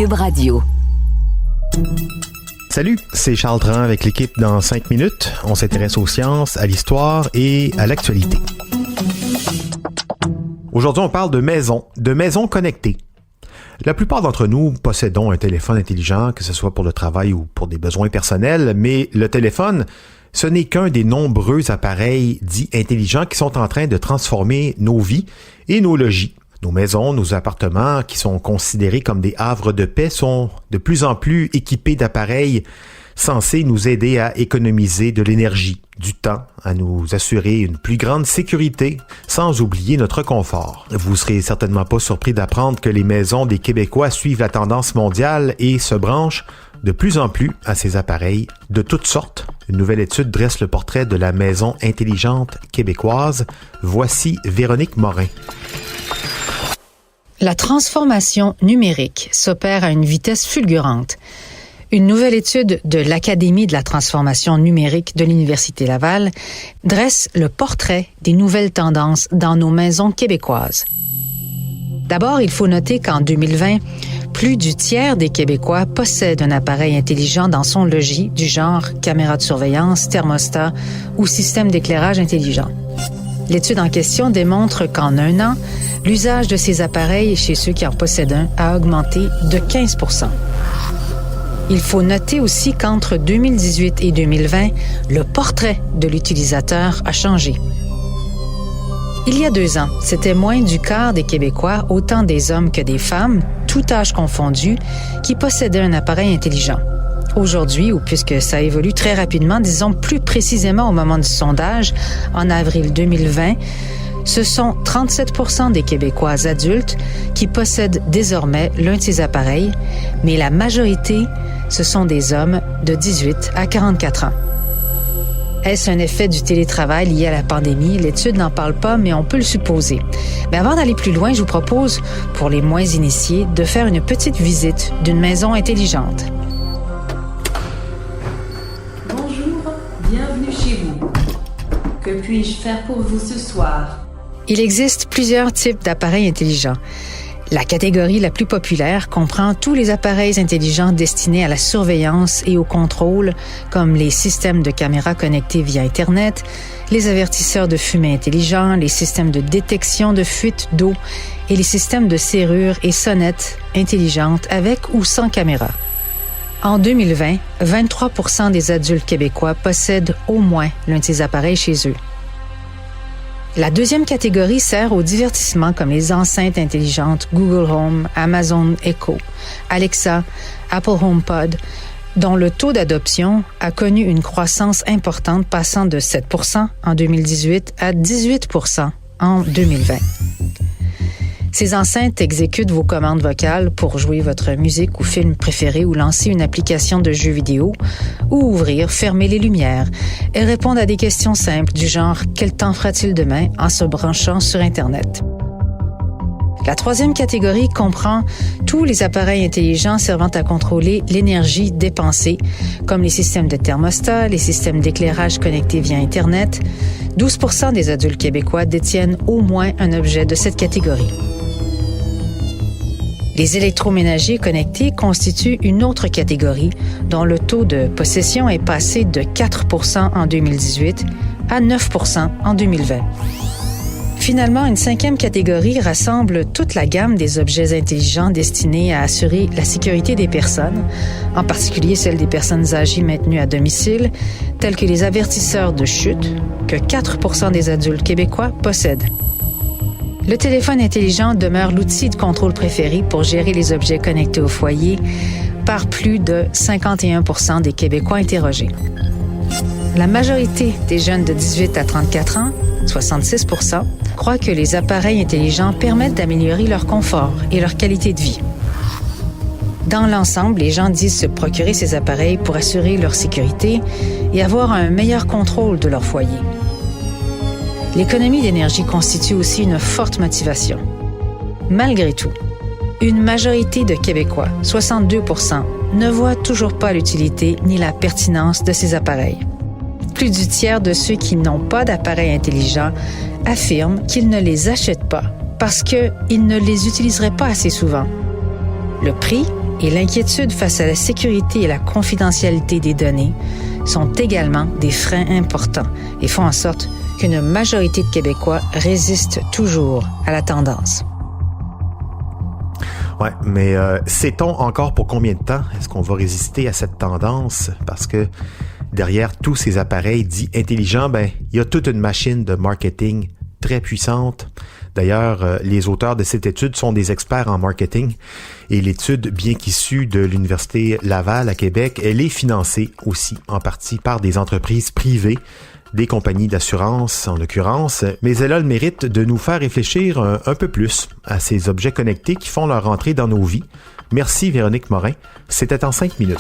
Cube Radio. Salut, c'est Charles Dran avec l'équipe dans 5 minutes. On s'intéresse aux sciences, à l'histoire et à l'actualité. Aujourd'hui, on parle de maisons connectées. La plupart d'entre nous possédons un téléphone intelligent, que ce soit pour le travail ou pour des besoins personnels, mais le téléphone, ce n'est qu'un des nombreux appareils dits intelligents qui sont en train de transformer nos vies et nos logis. Nos maisons, nos appartements, qui sont considérés comme des havres de paix, sont de plus en plus équipés d'appareils censés nous aider à économiser de l'énergie, du temps, à nous assurer une plus grande sécurité, sans oublier notre confort. Vous serez certainement pas surpris d'apprendre que les maisons des Québécois suivent la tendance mondiale et se branchent de plus en plus à ces appareils de toutes sortes. Une nouvelle étude dresse le portrait de la maison intelligente québécoise. Voici Véronique Morin. La transformation numérique s'opère à une vitesse fulgurante. Une nouvelle étude de l'Académie de la transformation numérique de l'Université Laval dresse le portrait des nouvelles tendances dans nos maisons québécoises. D'abord, il faut noter qu'en 2020, plus du tiers des Québécois possèdent un appareil intelligent dans son logis du genre caméra de surveillance, thermostat ou système d'éclairage intelligent. L'étude en question démontre qu'en un an, l'usage de ces appareils chez ceux qui en possèdent un a augmenté de 15 %. Il faut noter aussi qu'entre 2018 et 2020, le portrait de l'utilisateur a changé. Il y a 2 ans, c'était moins du quart des Québécois, autant des hommes que des femmes, tout âge confondu, qui possédaient un appareil intelligent. Aujourd'hui, ou puisque ça évolue très rapidement, disons plus précisément au moment du sondage, en avril 2020, ce sont 37 % des Québécois adultes qui possèdent désormais l'un de ces appareils, mais la majorité, ce sont des hommes de 18 à 44 ans. Est-ce un effet du télétravail lié à la pandémie? L'étude n'en parle pas, mais on peut le supposer. Mais avant d'aller plus loin, je vous propose, pour les moins initiés, de faire une petite visite d'une maison intelligente. Bonjour, bienvenue chez vous. Que puis-je faire pour vous ce soir? Il existe plusieurs types d'appareils intelligents. La catégorie la plus populaire comprend tous les appareils intelligents destinés à la surveillance et au contrôle, comme les systèmes de caméras connectés via Internet, les avertisseurs de fumée intelligents, les systèmes de détection de fuite d'eau et les systèmes de serrure et sonnettes intelligentes avec ou sans caméra. En 2020, 23 % des adultes québécois possèdent au moins l'un de ces appareils chez eux. La deuxième catégorie sert au divertissement comme les enceintes intelligentes Google Home, Amazon Echo, Alexa, Apple HomePod, dont le taux d'adoption a connu une croissance importante passant de 7 % en 2018 à 18 % en 2020. Ces enceintes exécutent vos commandes vocales pour jouer votre musique ou film préféré ou lancer une application de jeu vidéo ou ouvrir, fermer les lumières et répondent à des questions simples du genre « Quel temps fera-t-il demain ?» en se branchant sur Internet. La troisième catégorie comprend tous les appareils intelligents servant à contrôler l'énergie dépensée, comme les systèmes de thermostat, les systèmes d'éclairage connectés via Internet. 12 % des adultes québécois détiennent au moins un objet de cette catégorie. Les électroménagers connectés constituent une autre catégorie dont le taux de possession est passé de 4 % en 2018 à 9 % en 2020. Finalement, une cinquième catégorie rassemble toute la gamme des objets intelligents destinés à assurer la sécurité des personnes, en particulier celle des personnes âgées maintenues à domicile, tels que les avertisseurs de chute que 4 % des adultes québécois possèdent. Le téléphone intelligent demeure l'outil de contrôle préféré pour gérer les objets connectés au foyer par plus de 51 % des Québécois interrogés. La majorité des jeunes de 18 à 34 ans, 66 %, croient que les appareils intelligents permettent d'améliorer leur confort et leur qualité de vie. Dans l'ensemble, les gens disent se procurer ces appareils pour assurer leur sécurité et avoir un meilleur contrôle de leur foyer. L'économie d'énergie constitue aussi une forte motivation. Malgré tout, une majorité de Québécois, 62 %, ne voient toujours pas l'utilité ni la pertinence de ces appareils. Plus du tiers de ceux qui n'ont pas d'appareil intelligent affirment qu'ils ne les achètent pas parce qu'ils ne les utiliseraient pas assez souvent. Le prix et l'inquiétude face à la sécurité et la confidentialité des données sont également des freins importants et font en sorte qu'une majorité de Québécois résistent toujours à la tendance. Ouais, mais sait-on encore pour combien de temps est-ce qu'on va résister à cette tendance? Parce que derrière tous ces appareils dits intelligents, il y a toute une machine de marketing très puissante. D'ailleurs, les auteurs de cette étude sont des experts en marketing et l'étude, bien qu'issue de l'Université Laval à Québec, elle est financée aussi en partie par des entreprises privées, des compagnies d'assurance en l'occurrence, mais elle a le mérite de nous faire réfléchir un peu plus à ces objets connectés qui font leur entrée dans nos vies. Merci Véronique Morin, c'était en 5 minutes.